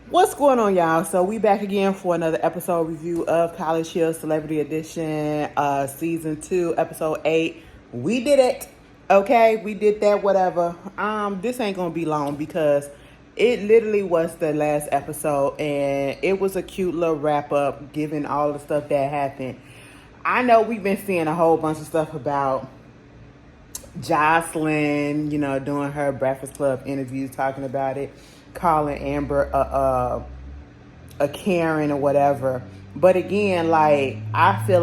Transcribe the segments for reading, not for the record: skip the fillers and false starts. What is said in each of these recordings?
What's going on, y'all? So we back again for another episode review of College Hill Celebrity Edition, season 2, episode 8. We did it. Okay, we did that. Whatever. This ain't gonna be long because it literally was the last episode, and it was a cute little wrap up, given all the stuff that happened. I know we've been seeing a whole bunch of stuff about Jocelyn, doing her Breakfast Club interviews, talking about it, calling Amber a Karen or whatever. But again, like, I feel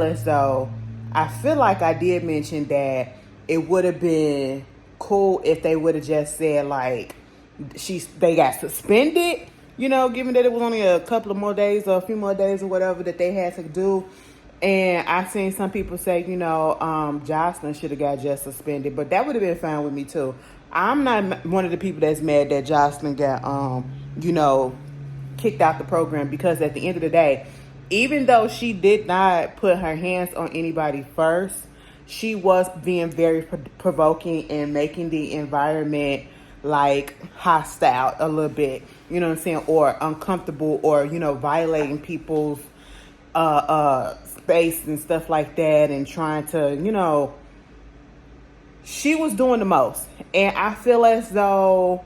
like I did mention that it would have been cool if they would have just said, like, they got suspended, given that it was only a couple of more days or a few more days or whatever that they had to do. And I've seen some people say, Jocelyn should have got just suspended, but that would have been fine with me too. I'm not one of the people that's mad that Jocelyn got, kicked out the program, because at the end of the day, even though she did not put her hands on anybody first, she was being very provoking and making the environment like hostile a little bit, you know what I'm saying, or uncomfortable, or, violating people's space and stuff like that, and trying to, she was doing the most. And I feel as though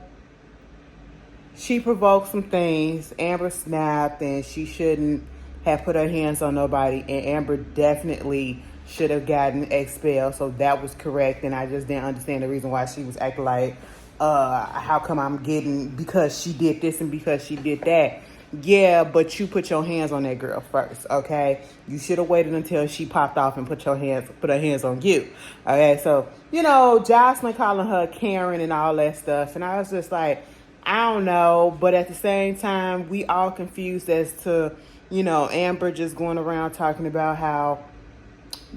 she provoked some things. Amber snapped, and she shouldn't have put her hands on nobody, and Amber definitely should have gotten expelled. So that was correct, and I just didn't understand the reason why she was acting like, how come I'm getting, because she did this and because she did that. Yeah, but you put your hands on that girl first, okay? You should have waited until she popped off and put her hands on you. Okay, so, Jocelyn calling her Karen and all that stuff. And I was just like, I don't know. But at the same time, we all confused as to, Amber just going around talking about how,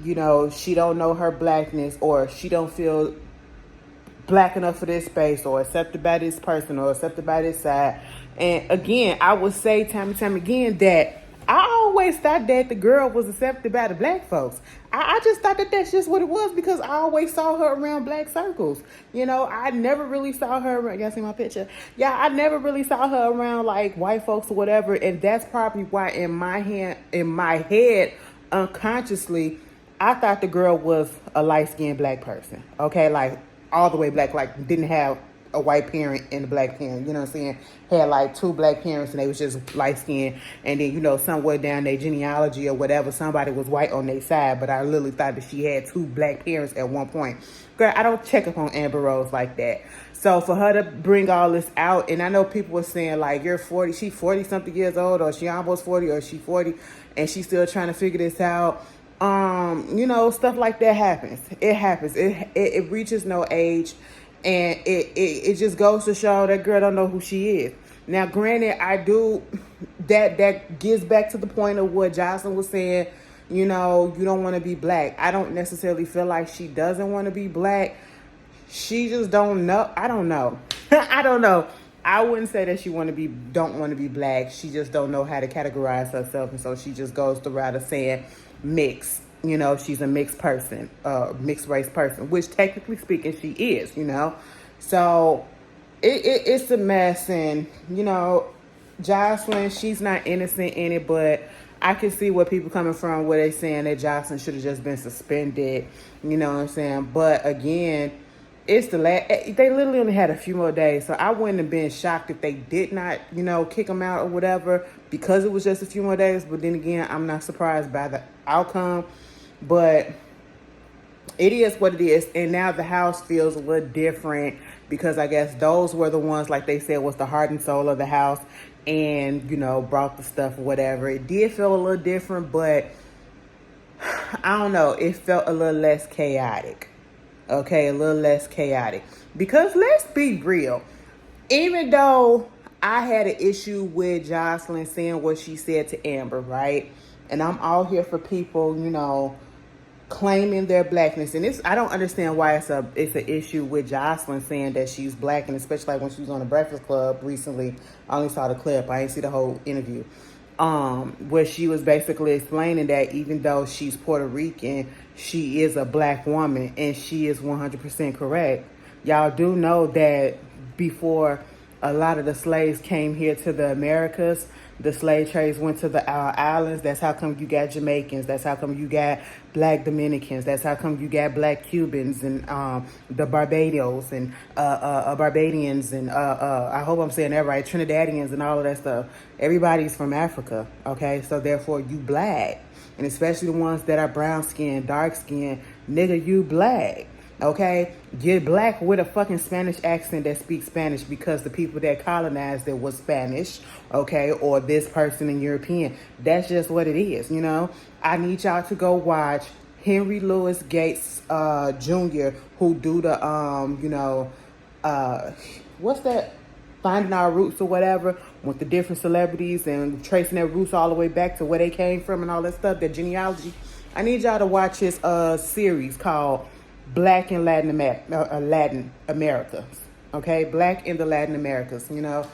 she don't know her blackness, or she don't feel black enough for this space, or accepted by this person, or accepted by this side. And again, I would say time and time again that I always thought that the girl was accepted by the black folks. I just thought that that's just what it was, because I always saw her around black circles. I never really saw her around, y'all see my picture? Yeah, I never really saw her around like white folks or whatever. And that's probably why in my head, unconsciously, I thought the girl was a light-skinned black person. Okay, like all the way black, like didn't have a white parent and a black parent, you know what I'm saying? Had like two black parents and they was just light skinned, and then, somewhere down their genealogy or whatever, somebody was white on their side. But I literally thought that she had two black parents at one point. Girl, I don't check up on Amber Rose like that. So for her to bring all this out, and I know people were saying like, you're 40, she 40 something years old, or she almost 40, or she 40 and she's still trying to figure this out. Stuff like that happens. It happens. It reaches no age. And it just goes to show that girl don't know who she is. Now, granted, that gets back to the point of what Jocelyn was saying, you don't want to be black. I don't necessarily feel like she doesn't want to be black. She just don't know. I don't know. I don't know. I wouldn't say that she don't want to be black. She just don't know how to categorize herself. And so she just goes the route of saying mixed. She's a mixed person, mixed race person, which technically speaking she is, So it's a mess. And, Jocelyn, she's not innocent in it, but I can see where people coming from, where they saying that Jocelyn should have just been suspended, you know what I'm saying? But again, it's they literally only had a few more days, so I wouldn't have been shocked if they did not, kick them out or whatever, because it was just a few more days. But then again, I'm not surprised by the outcome. But it is what it is. And now the house feels a little different, because I guess those were the ones, like they said, was the heart and soul of the house, and, brought the stuff or whatever. It did feel a little different, but I don't know. It felt a little less chaotic. Okay, a little less chaotic. Because let's be real. Even though I had an issue with Jocelyn saying what she said to Amber, right? And I'm all here for people, claiming their blackness. And I don't understand why it's an issue with Jocelyn saying that she's black, and especially like when she was on the Breakfast Club recently. I only saw the clip. I didn't see the whole interview. Where she was basically explaining that even though she's Puerto Rican, she is a black woman, and she is 100% correct. Y'all do know that before a lot of the slaves came here to the Americas. The slave trades went to the islands. That's how come you got Jamaicans. That's how come you got black Dominicans. That's how come you got black Cubans and the Barbados and Barbadians and I hope I'm saying that right, Trinidadians and all of that stuff. Everybody's from Africa, okay? So therefore you black. And especially the ones that are brown skin, dark skin, nigga, you black. Okay, get black with a fucking Spanish accent that speaks Spanish because the people that colonized it was Spanish, okay, or this person in European. That's just what it is, you know. I need y'all to go watch Henry Louis Gates Jr., who do the what's that? Finding Our Roots or whatever, with the different celebrities and tracing their roots all the way back to where they came from and all that stuff, their genealogy. I need y'all to watch his series called Black in Latin Americas, okay? Black in the Latin Americas, you know,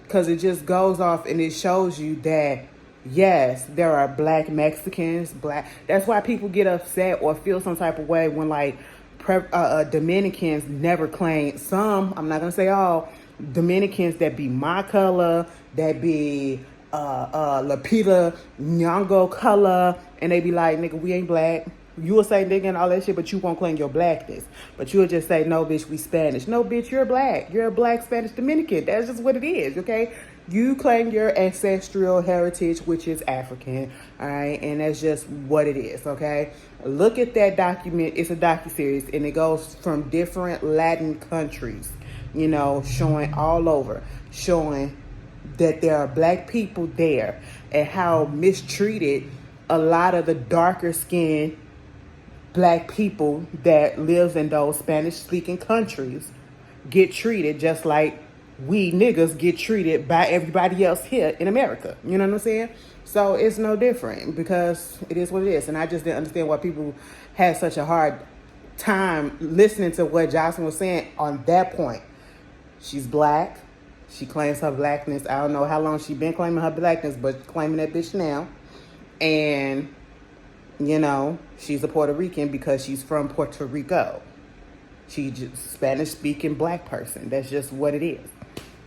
because it just goes off and it shows you that, yes, there are black Mexicans, black. That's why people get upset or feel some type of way when, like, Dominicans never claim, some, I'm not going to say all, Dominicans that be my color, that be Lapita Nyong'o color, and they be like, nigga, we ain't black. You will say nigga and all that shit, but you won't claim your blackness. But you'll just say, no, bitch, we Spanish. No, bitch, you're black. You're a black Spanish Dominican. That's just what it is, okay? You claim your ancestral heritage, which is African, all right? And that's just what it is, okay? Look at that document. It's a docuseries, and it goes from different Latin countries, you know, showing all over, showing that there are black people there and how mistreated a lot of the darker skinned black people that lives in those Spanish-speaking countries get treated just like we niggas get treated by everybody else here in America. You know what I'm saying? So it's no different because it is what it is. And I just didn't understand why people had such a hard time listening to what Jocelyn was saying on that point. She's black. She claims her blackness. I don't know how long she been claiming her blackness, but claiming that bitch now. And you know, she's a Puerto Rican because she's from Puerto Rico. She's just Spanish-speaking black person. That's just what it is.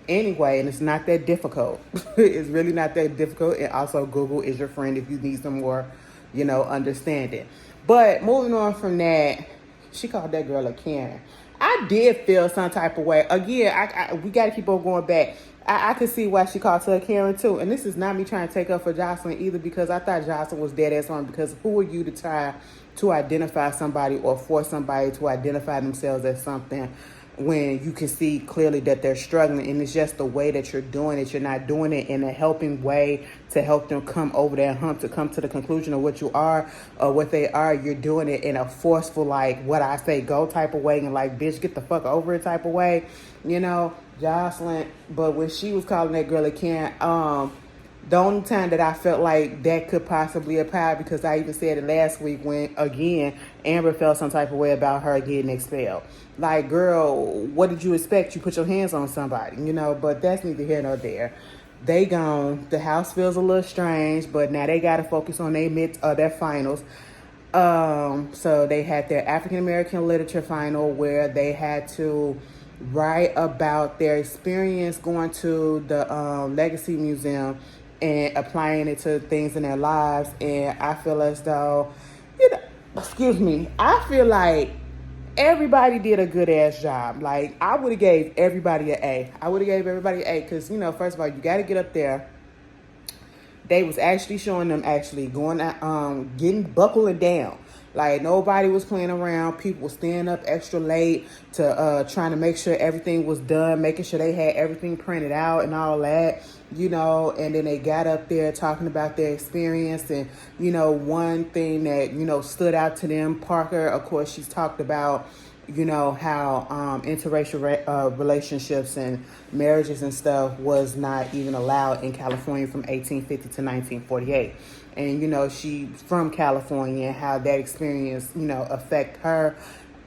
Anyway, and it's not that difficult. It's really not that difficult. And also, Google is your friend if you need some more, you know, understanding. But moving on from that, she called that girl a Karen. I did feel some type of way. Again, we got to keep on going back. I could see why she called her a Karen too. And this is not me trying to take up for Jocelyn either, because I thought Jocelyn was dead ass wrong. Because who are you to try to identify somebody or force somebody to identify themselves as something when you can see clearly that they're struggling, and it's just the way that you're doing it. You're not doing it in a helping way to help them come over that hump, to come to the conclusion of what you are or what they are. You're doing it in a forceful, like, what I say go type of way, and like, bitch, get the fuck over it type of way, you know, Jocelyn. But when she was calling that girl a Karen, the only time that I felt like that could possibly apply, because I even said it last week when, again, Amber felt some type of way about her getting expelled. Like, girl, what did you expect? You put your hands on somebody, you know, but that's neither here nor there. They gone. The house feels a little strange, but now they got to focus on their finals. So they had their African American literature final where they had to write about their experience going to the Legacy Museum and applying it to things in their lives. And I feel as though, I feel like everybody did a good ass job. Like, I would have gave everybody an A. I would have gave everybody an A because, you know, first of all, you got to get up there. They was actually showing them actually going getting buckling down. Like, nobody was playing around. People were staying up extra late to trying to make sure everything was done, making sure they had everything printed out and all that, you know. And then they got up there talking about their experience. And, you know, one thing that, you know, stood out to them, Parker, of course, she's talked about, you know, how interracial relationships and marriages and stuff was not even allowed in California from 1850 to 1948. And, you know, she's from California and how that experience, you know, affect her.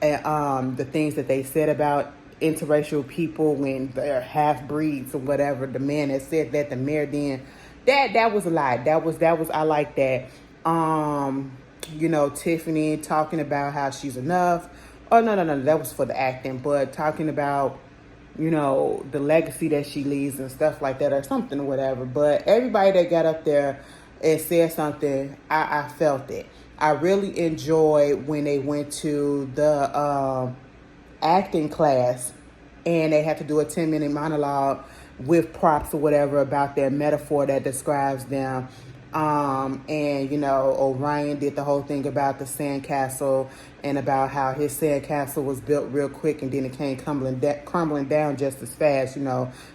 And the things that they said about interracial people when they're half-breeds or whatever. The man that said that, the mayor then, that was a lie. That was I like that. You know, Tiffany talking about how she's enough. Oh, no, that was for the acting. But talking about, the legacy that she leaves and stuff like that or something or whatever. But everybody that got up there and said something, I felt it. I really enjoyed when they went to the acting class and they had to do a 10-minute monologue with props or whatever about their metaphor that describes them. And Orion did the whole thing about the sandcastle and about how his sandcastle was built real quick and then it came crumbling down just as fast,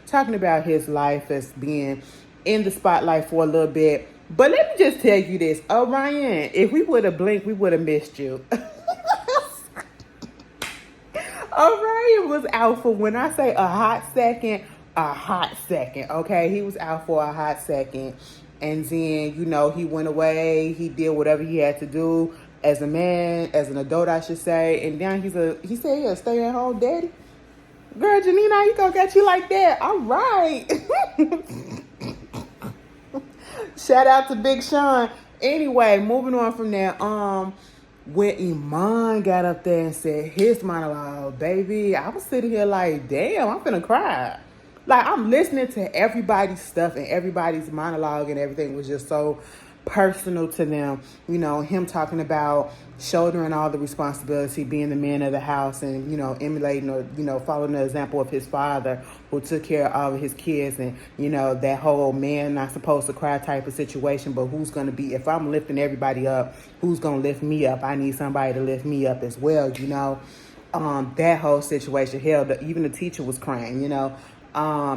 talking about his life as being in the spotlight for a little bit. But let me just tell you this, Orion, if we would have blinked, we would have missed you. Orion was out for, when I say a hot second, okay? He was out for a hot second. And then, he went away. He did whatever he had to do as a man, as an adult, I should say. And now he said he's a stay-at-home daddy. Girl, Janina, how you gonna get you like that? All right. Shout out to Big Sean. Anyway, moving on from there. When Iman got up there and said his monologue, baby, I was sitting here like, damn, I'm finna cry. Like, I'm listening to everybody's stuff and everybody's monologue and everything was just so personal to them. Him talking about shouldering all the responsibility, being the man of the house and, emulating or, following the example of his father who took care of all of his kids and, that whole man not supposed to cry type of situation. But who's going to be, if I'm lifting everybody up, who's going to lift me up? I need somebody to lift me up as well, that whole situation. Hell, even the teacher was crying,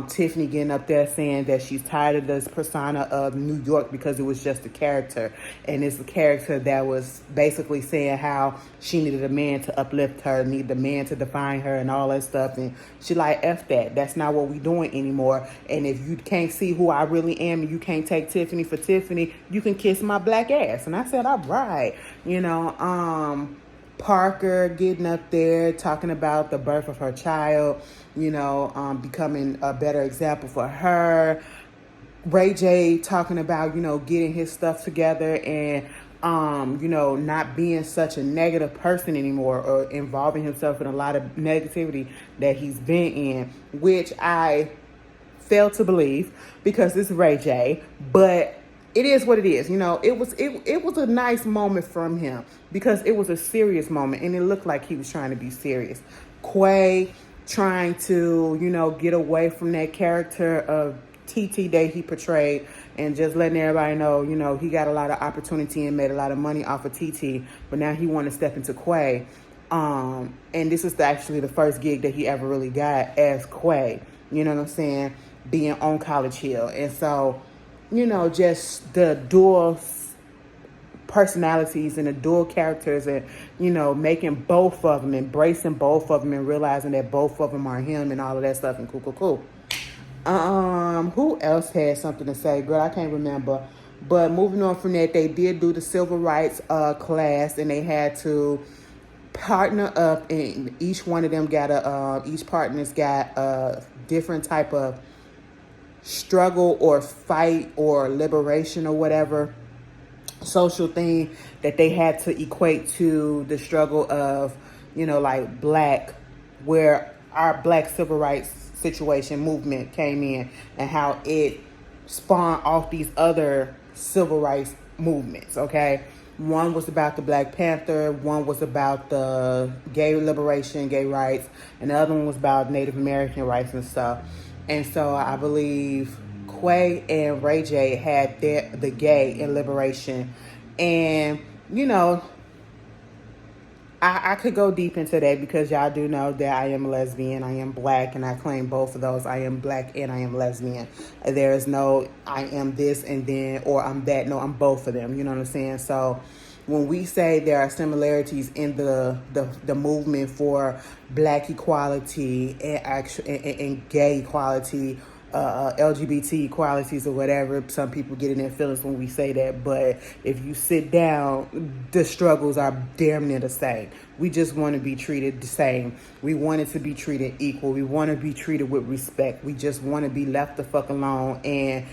Tiffany getting up there saying that she's tired of this persona of New York because it was just a character. And it's a character that was basically saying how she needed a man to uplift her, needed a man to define her and all that stuff. And she like, F that. That's not what we doing anymore. And if you can't see who I really am and you can't take Tiffany for Tiffany, you can kiss my black ass. And I said, all right. Parker getting up there talking about the birth of her child, becoming a better example for her. Ray J talking about, getting his stuff together and, not being such a negative person anymore or involving himself in a lot of negativity that he's been in, which I fail to believe because it's Ray J, but it is what it is. It was a nice moment from him because it was a serious moment and it looked like he was trying to be serious. Quay trying to, get away from that character of TT that he portrayed and just letting everybody know, he got a lot of opportunity and made a lot of money off of TT, but now he want to step into Quay. And this is actually the first gig that he ever really got as Quay, you know what I'm saying, being on College Hill. And so, just the dual personalities and the dual characters and, making both of them, embracing both of them and realizing that both of them are him and all of that stuff and cool. Who else had something to say? Girl, I can't remember. But moving on from that, they did do the civil rights class and they had to partner up and each one of them got each partner's got a different type of struggle or fight or liberation or whatever social thing that they had to equate to the struggle of, like black, where our black civil rights situation movement came in and how it spawned off these other civil rights movements, okay? One was about the Black Panther, one was about the gay liberation, gay rights, and the other one was about Native American rights and stuff. And so I believe Quay and Ray J had the gay and liberation. And, I could go deep into that because y'all do know that I am lesbian, I am black, and I claim both of those. I am black and I am lesbian. There is no I am this and then, or I'm that. No, I'm both of them. You know what I'm saying? So when we say there are similarities in the movement for black equality and gay equality, LGBT equalities or whatever, some people get in their feelings when we say that, but if you sit down, the struggles are damn near the same. We just want to be treated the same. We want it to be treated equal. We want to be treated with respect. We just want to be left the fuck alone and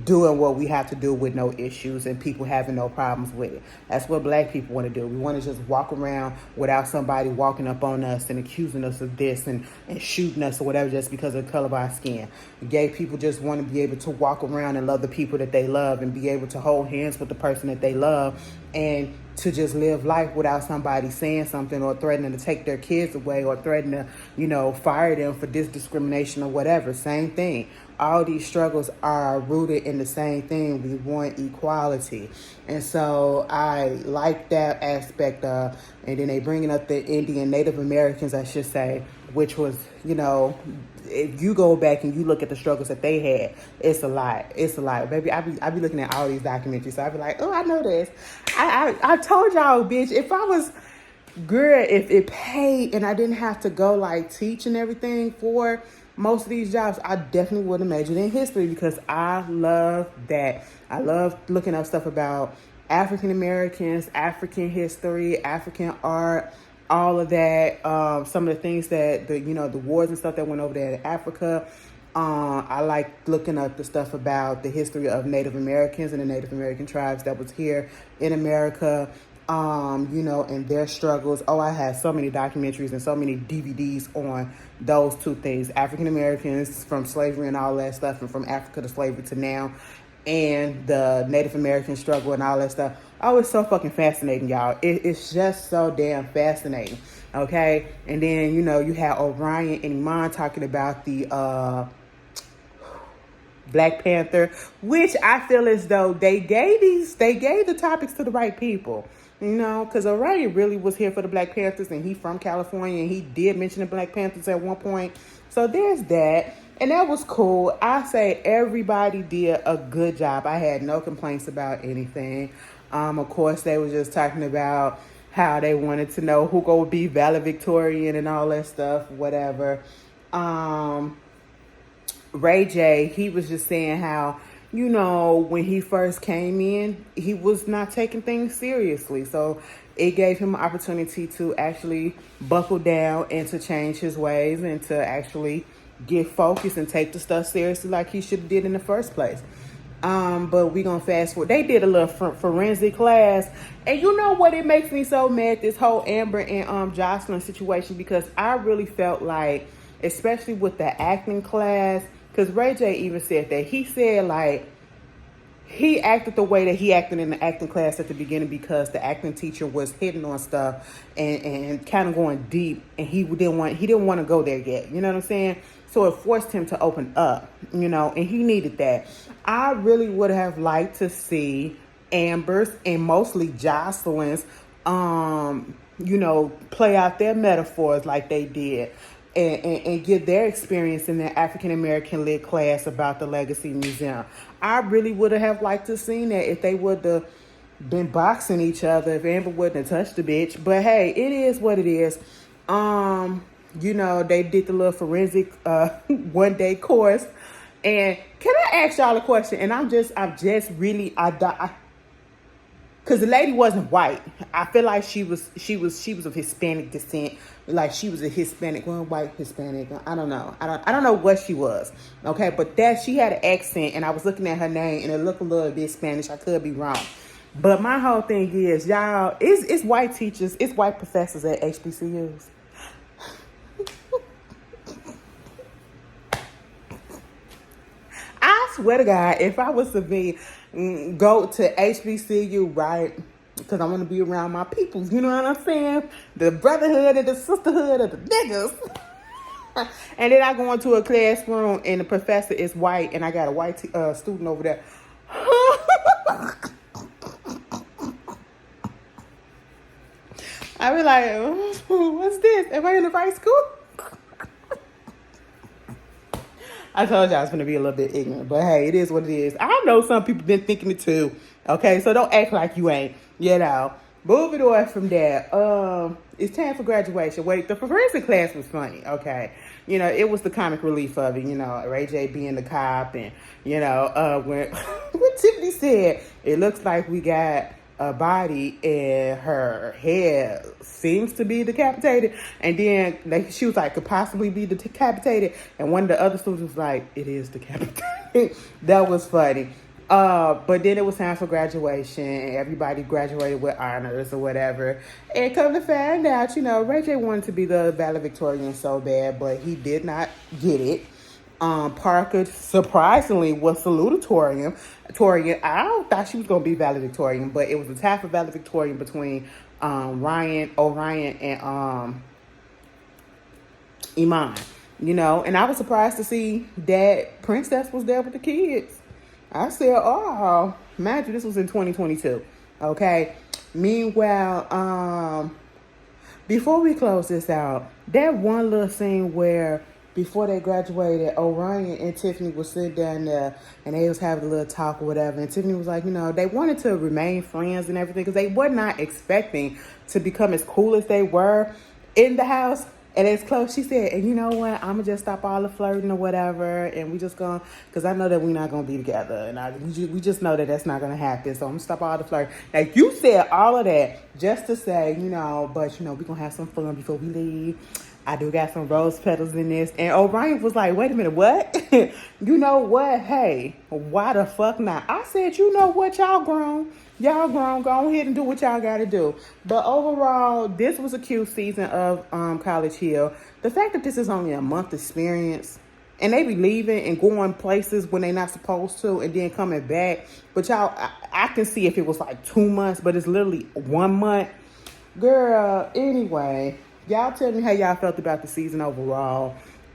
doing what we have to do with no issues and people having no problems with it. That's what black people want to do. We want to just walk around without somebody walking up on us and accusing us of this and shooting us or whatever just because of the color of our skin. Gay people just want to be able to walk around and love the people that they love and be able to hold hands with the person that they love and to just live life without somebody saying something or threatening to take their kids away or threatening to, fire them for this discrimination or whatever. Same thing. All these struggles are rooted in the same thing. We want equality. And so I like that aspect of, and then they bringing up the Indian Native Americans, I should say, which was, if you go back and you look at the struggles that they had, it's a lot. It's a lot. Baby, I be looking at all these documentaries. So I be like, oh, I know this. I told y'all, bitch, if I was, girl, if it paid and I didn't have to go like teach and everything for most of these jobs, I definitely would have majored in history because I love that. I love looking up stuff about African Americans, African history, African art, all of that. Some of the things that the wars and stuff that went over there in Africa. I like looking up the stuff about the history of Native Americans and the Native American tribes that was here in America. And their struggles. Oh, I had so many documentaries and so many DVDs on those two things. African Americans from slavery and all that stuff, and from Africa to slavery to now, and the Native American struggle and all that stuff. Oh, it's so fucking fascinating, y'all. It's just so damn fascinating. Okay? And then, you had Orion and Iman talking about the Black Panther, which I feel as though they gave the topics to the right people. Because Orion really was here for the Black Panthers, and he from California, and he did mention the Black Panthers at one point. So there's that, and that was cool. I say everybody did a good job. I had no complaints about anything. Of course, they were just talking about how they wanted to know who gonna be valedictorian and all that stuff, whatever. Ray J, he was just saying how, when he first came in, he was not taking things seriously. So it gave him an opportunity to actually buckle down and to change his ways and to actually get focused and take the stuff seriously like he should have did in the first place. But we gonna fast forward. They did a little forensic class, and you know what? It makes me so mad, this whole Amber and Jocelyn situation, because I really felt like, especially with the acting class, because Ray J even said that. He said, like, he acted the way that he acted in the acting class at the beginning because the acting teacher was hitting on stuff and kind of going deep, and he didn't want to go there yet. You know what I'm saying? So it forced him to open up, and he needed that. I really would have liked to see Amber's and mostly Jocelyn's, play out their metaphors like they did. And get their experience in their African-American lit class about the Legacy Museum. I really would have liked to seen that if they would have been boxing each other, if Amber wouldn't have touched the bitch. But hey, it is what it is. They did the little forensic one-day course. And can I ask y'all a question? And I'm just really, because the lady wasn't white. I feel like she was of Hispanic descent. Like she was a Hispanic, well, white Hispanic. I don't know. I don't know what she was. Okay, but that she had an accent, and I was looking at her name, and it looked a little bit Spanish. I could be wrong. But my whole thing is, y'all, it's white teachers, it's white professors at HBCUs. I swear to God, if I was to go to HBCU, right? Because I want to be around my peoples, you know what I'm saying? The brotherhood and the sisterhood of the niggas. And then I go into a classroom and the professor is white and I got a white student over there. I be like, what's this? Am I in the right school? I told you I was going to be a little bit ignorant, but hey, it is what it is. I know some people been thinking it too. Okay, so don't act like you ain't. Moving on from that. It's time for graduation. Wait, the forensic class was funny. Okay, it was the comic relief of it. Ray J being the cop, and when Tiffany said, it looks like we got a body and her head seems to be decapitated. And then she was like, could possibly be decapitated. And one of the other students was like, it is decapitated. That was funny. But then it was time for graduation, and everybody graduated with honors or whatever. And come to find out, Ray J wanted to be the valedictorian so bad, but he did not get it. Parker surprisingly was salutatorian. I thought she was gonna be valedictorian, but it was a tie for valedictorian between Orion, and Iman. And I was surprised to see that Princess was there with the kids. I said, oh, imagine this was in 2022. Okay. Meanwhile, before we close this out, that one little scene where before they graduated, Orion and Tiffany was sitting down there and they was having a little talk or whatever. And Tiffany was like, they wanted to remain friends and everything because they were not expecting to become as cool as they were in the house. And as close, she said, and you know what? I'm going to just stop all the flirting or whatever. And we just going to, because I know that we're not going to be together. And we just know that that's not going to happen. So I'm going to stop all the flirting. Like, you said all of that just to say, but, we're going to have some fun before we leave. I do got some rose petals in this. And Orion was like, wait a minute, what? You know what? Hey, why the fuck not? I said, you know what? Y'all grown. Y'all grown. Go ahead and do what y'all got to do. But overall, this was a cute season of College Hill. The fact that this is only a month experience, and they be leaving and going places when they not supposed to and then coming back. But y'all, I can see if it was like 2 months, but it's literally 1 month. Girl, anyway, y'all tell me how y'all felt about the season overall.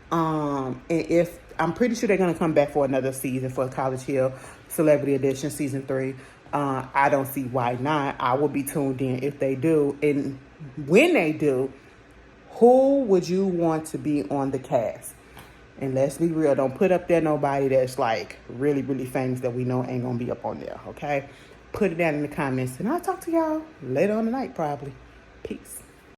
And if I'm pretty sure they're going to come back for another season for College Hill Celebrity Edition Season 3. I don't see why not. I will be tuned in if they do. And when they do, who would you want to be on the cast? And let's be real, don't put up there nobody that's like really, really famous that we know ain't going to be up on there, okay? Put it down in the comments. And I'll talk to y'all later on tonight, probably. Peace.